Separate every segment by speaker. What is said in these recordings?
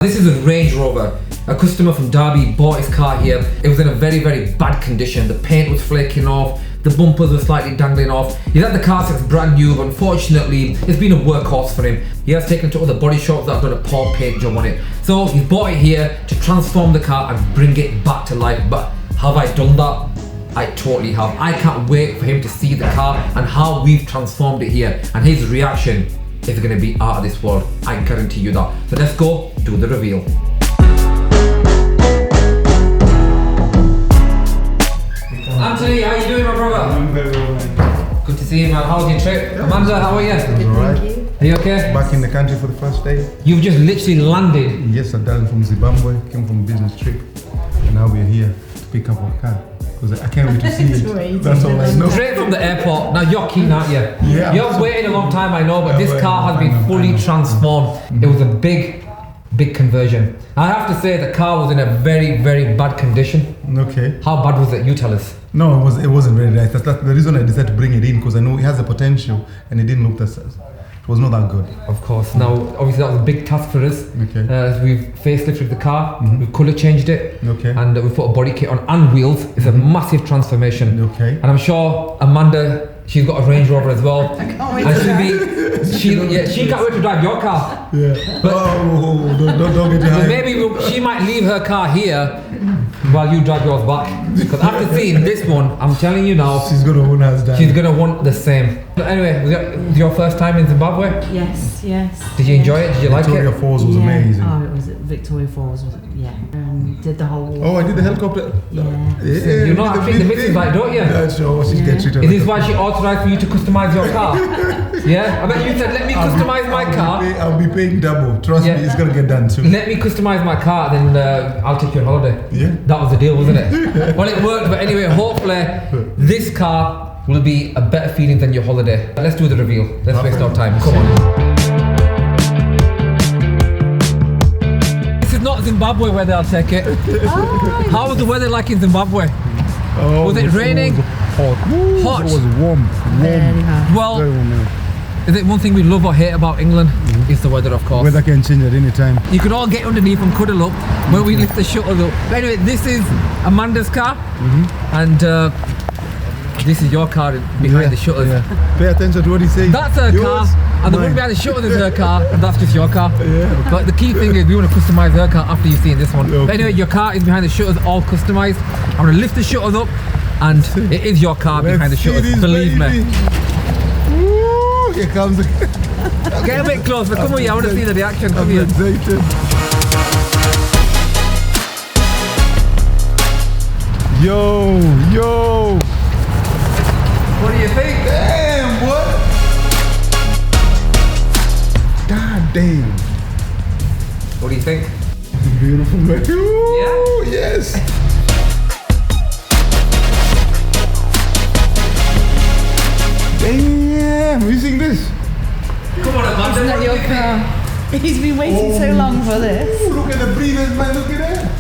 Speaker 1: This is a Range Rover. A customer from Derby bought his car here. It was in a very, very bad condition. The paint was flaking off, the bumpers were slightly dangling off. He's had the car since brand new, but unfortunately, it's been a workhorse for him. He has taken it to other body shops that have done a poor paint job on it. So he bought it here to transform the car and bring it back to life. But have I done that? I totally have. I can't wait for him to see the car and how we've transformed it here. And his reaction is going to be out of this world. I guarantee you that. So let's go do the reveal. Anthony, how are you doing, my brother?
Speaker 2: I'm very well, man.
Speaker 1: Good to see you, man. How was your trip?
Speaker 2: Yeah.
Speaker 1: Amanda, how are you?
Speaker 2: Good,
Speaker 3: Thank
Speaker 2: you.
Speaker 1: Are you okay?
Speaker 2: Back in the country for the first day.
Speaker 1: You've just literally landed.
Speaker 2: Yes, I'm done from Zimbabwe. Came from a business trip, and now we're here to pick up our car. Because I can't wait to see
Speaker 3: It's
Speaker 2: it.
Speaker 3: waiting.
Speaker 2: That's all I know.
Speaker 1: Straight from the airport. Now you're keen, aren't you?
Speaker 2: Yeah.
Speaker 1: You're waiting a long time, I know, but
Speaker 2: Yeah,
Speaker 1: this car has
Speaker 2: I know,
Speaker 1: been fully
Speaker 2: I know.
Speaker 1: transformed. It was a big conversion. I have to say the car was in a very, very bad condition.
Speaker 2: Okay.
Speaker 1: How bad was it? You tell us.
Speaker 2: No, it wasn't very nice. That's the reason I decided to bring it in, because I know it has the potential, and it didn't look that. It was not that good.
Speaker 1: Of course. Now, obviously, that was a big task for us.
Speaker 2: Okay.
Speaker 1: We've facelifted the car, we've colour changed it,
Speaker 2: Okay.
Speaker 1: and we've put a body kit on and wheels. It's a massive transformation.
Speaker 2: Okay.
Speaker 1: And I'm sure Amanda, she's got a Range Rover as well.
Speaker 3: I can't wait
Speaker 1: And
Speaker 3: to
Speaker 1: she can't wait to drive your car.
Speaker 2: Yeah.
Speaker 1: But-
Speaker 2: Don't get your
Speaker 1: So
Speaker 2: hype.
Speaker 1: maybe she might leave her car here while you drive yours back. Because after seeing this one, I'm telling you now,
Speaker 2: She's gonna own us down.
Speaker 1: she's gonna want the same. But anyway, was your first time in Zimbabwe?
Speaker 3: Yes, yes.
Speaker 1: Did you enjoy it? Did you like
Speaker 2: Victoria
Speaker 1: it?
Speaker 2: Falls was
Speaker 3: Yeah.
Speaker 2: amazing.
Speaker 3: Oh, it was at Victoria Falls, was it? Yeah. Did the whole.
Speaker 2: Oh, I did the helicopter.
Speaker 3: Yeah.
Speaker 1: You know, I think the missus like, don't you?
Speaker 2: Yeah, sure. She's
Speaker 3: Yeah.
Speaker 2: get treated.
Speaker 1: Is
Speaker 2: like
Speaker 1: this
Speaker 2: a-
Speaker 1: why she authorized for you to customize your car? Yeah? I bet you said, let me customize my car.
Speaker 2: I'll be paying double. Trust
Speaker 1: Yeah.
Speaker 2: me, it's gonna get done soon.
Speaker 1: Let me customize my car, then I'll take you on holiday.
Speaker 2: Yeah.
Speaker 1: That was the deal, wasn't it? Well, it worked, but anyway, hopefully this car will be a better feeling than your holiday. Let's do the reveal. Let's waste our time. Come on. This is not Zimbabwe weather, I'll take it. How was the weather like in Zimbabwe?
Speaker 2: Oh,
Speaker 1: Was it raining?
Speaker 2: Hot.
Speaker 1: Hot.
Speaker 2: It was warm.
Speaker 3: Very hard.
Speaker 1: Well,
Speaker 2: Very warm. Yeah.
Speaker 1: is it one thing we love or hate about England? It's the weather, of course.
Speaker 2: Weather can change at any time.
Speaker 1: You can all get underneath and cuddle up when we lift the shutters up. But anyway, this is Amanda's car, and this is your car behind the shutters.
Speaker 2: Yeah. Pay attention to what he's saying.
Speaker 1: That's her car, and the one
Speaker 2: mine.
Speaker 1: behind the shutters is her car, and that's just your car.
Speaker 2: Yeah.
Speaker 1: But the key thing is we want to customize her car after you've seen this one. But
Speaker 2: Okay.
Speaker 1: anyway, your car is behind the shutters, all customized. I'm going to lift the shutters up, and it is your car behind the
Speaker 2: Let's see
Speaker 1: shutters,
Speaker 2: this,
Speaker 1: believe
Speaker 2: baby.
Speaker 1: me.
Speaker 2: Woo, here comes the.
Speaker 1: Get a bit closer, come here, I want to see the reaction, come
Speaker 2: I'm
Speaker 1: here.
Speaker 2: excited. Yo.
Speaker 1: What do you think?
Speaker 2: Damn, what? God damn.
Speaker 1: What do you think?
Speaker 2: Beautiful, man. Ooh,
Speaker 1: Yeah?
Speaker 2: Yes. Damn, you seen this?
Speaker 1: Come on, Amanda.
Speaker 3: Isn't that your car? He's been waiting so long for this.
Speaker 2: Ooh, look at the breathers, man. Look at that.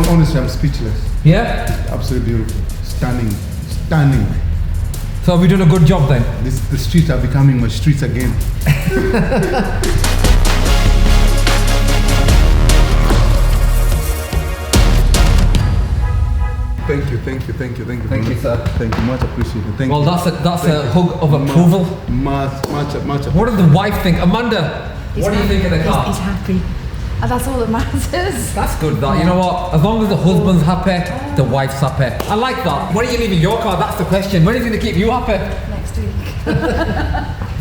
Speaker 2: Honestly, I'm speechless.
Speaker 1: Yeah?
Speaker 2: Absolutely beautiful. Stunning.
Speaker 1: So have we done a good job then?
Speaker 2: The streets are becoming my streets again. Thank you.
Speaker 1: Thank you, sir.
Speaker 2: Thank you, much appreciated. Thank
Speaker 1: Well,
Speaker 2: you.
Speaker 1: that's a hug of approval.
Speaker 2: Much.
Speaker 1: What does the wife think? Amanda, what do you think of the car?
Speaker 3: He's happy. And that's all that matters.
Speaker 1: That's good, that. You know what? As long as the husband's happy, the wife's happy. I like that. When are you leaving your car? That's the question. When is it going to keep you happy?
Speaker 3: Next week.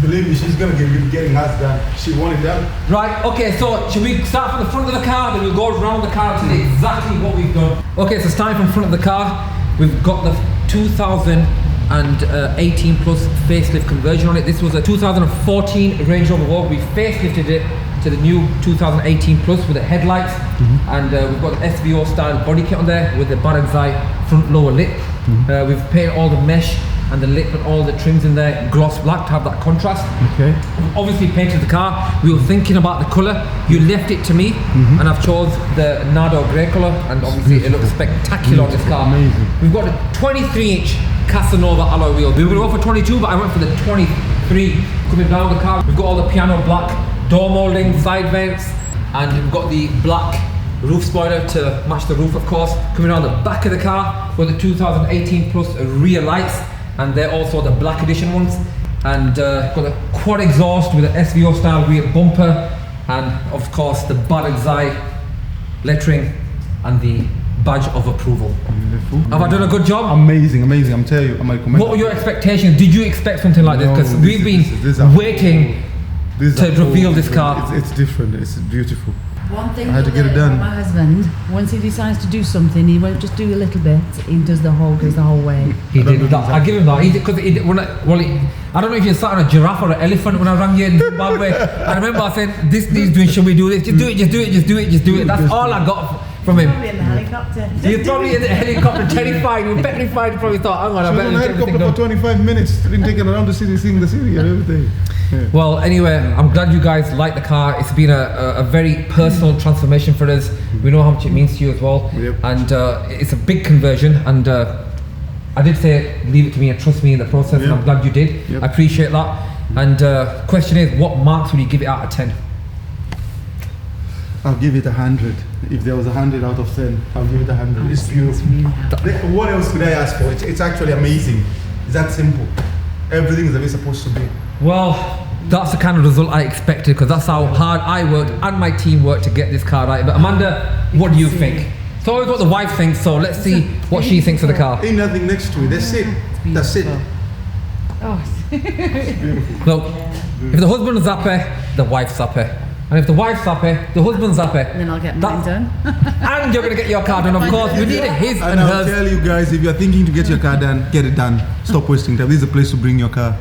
Speaker 2: Believe me, she's gonna be getting us done. She wanted that.
Speaker 1: Right, okay, so should we start from the front of the car, then we'll go around the car and tell you exactly what we've done. Okay, so starting from front of the car, we've got the 2018 plus facelift conversion on it. This was a 2014 Range Rover Vogue. We facelifted it to the new 2018 plus with the headlights, and we've got the SVO style body kit on there with the Baron's eye front lower lip. We've painted all the mesh and the lip and all the trims in there gloss black to have that contrast.
Speaker 2: Okay.
Speaker 1: We've obviously painted the car. We were thinking about the colour. You left it to me, and I've chose the Nardo grey colour, and obviously it looks spectacular on this car.
Speaker 2: Amazing.
Speaker 1: We've got a 23-inch Casanova alloy wheel. We were going to go for 22, but I went for the 23 3. Coming down the car, we've got all the piano black door moulding, side vents, and we've got the black roof spoiler to match the roof, of course. Coming around the back of the car with the 2018 plus rear lights, and they're also the black edition ones. And got the quad exhaust with the SVO style rear bumper, and of course the Bad Eye lettering and the badge of approval.
Speaker 2: Beautiful.
Speaker 1: Have I done a good job?
Speaker 2: Amazing, amazing. I'm telling you, I'm like,
Speaker 1: What were your expectations? Did you expect something like this? Because we've been waiting to reveal this car.
Speaker 2: It's different. It's beautiful.
Speaker 3: One thing
Speaker 2: I had to get it done.
Speaker 3: My husband, once he decides to do something, he won't just do a little bit. He does the whole, goes the whole way.
Speaker 1: He did that. I give him that. Because I don't know if you sat on a giraffe or an elephant when I rang you in Zimbabwe. I remember I said, "This needs doing. Should we do this? Just do it. Just do it. Just do it. Just do it." That's all I got from him.
Speaker 3: Probably in the helicopter.
Speaker 1: He was probably in the helicopter, terrified. He was petrified. He probably thought, "Hang on, I
Speaker 2: She was
Speaker 1: better
Speaker 2: on a
Speaker 1: get everything
Speaker 2: helicopter
Speaker 1: done."
Speaker 2: for 25 minutes, been taken around the city, seeing the city and everything. Yeah.
Speaker 1: Well, anyway, I'm glad you guys like the car. It's been a very personal transformation for us. We know how much it means to you as well.
Speaker 2: Yep.
Speaker 1: And it's a big conversion. And I did say, leave it to me and trust me in the process. And
Speaker 2: Yep.
Speaker 1: I'm glad you did.
Speaker 2: Yep.
Speaker 1: I appreciate that. And question is, what marks would you give it out of 10?
Speaker 2: I'll give it 100. If there was 100 out of 10, I'll give it 100. It's beautiful. What else could I ask for? It's actually amazing. It's that simple. Everything is the way it's supposed to be.
Speaker 1: Well, that's the kind of result I expected, because that's how hard I worked and my team worked to get this car right. But Amanda, what do you think? It's always what the wife thinks, so let's see what she thinks of the car.
Speaker 2: Ain't nothing next to it. That's it. That's it.
Speaker 3: Oh,
Speaker 1: Look, if the husband's happy, the wife's happy. And if the wife's happy, the husband's happy.
Speaker 3: then I'll get mine done.
Speaker 1: And you're going to get your car done, of course. We need his and
Speaker 2: And I'll
Speaker 1: hers.
Speaker 2: tell you guys, if you're thinking to get your car done, get it done. Stop wasting time. This is a place to bring your car.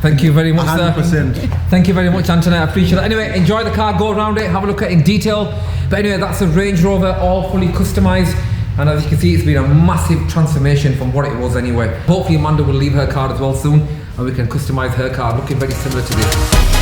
Speaker 1: Thank you very much, sir.
Speaker 2: 100%.
Speaker 1: Thank you very much, Anthony. I appreciate it. Anyway, enjoy the car, go around it, have a look at it in detail. But anyway, that's a Range Rover, all fully customized. And as you can see, it's been a massive transformation from what it was anyway. Hopefully Amanda will leave her car as well soon, and we can customize her car looking very similar to this.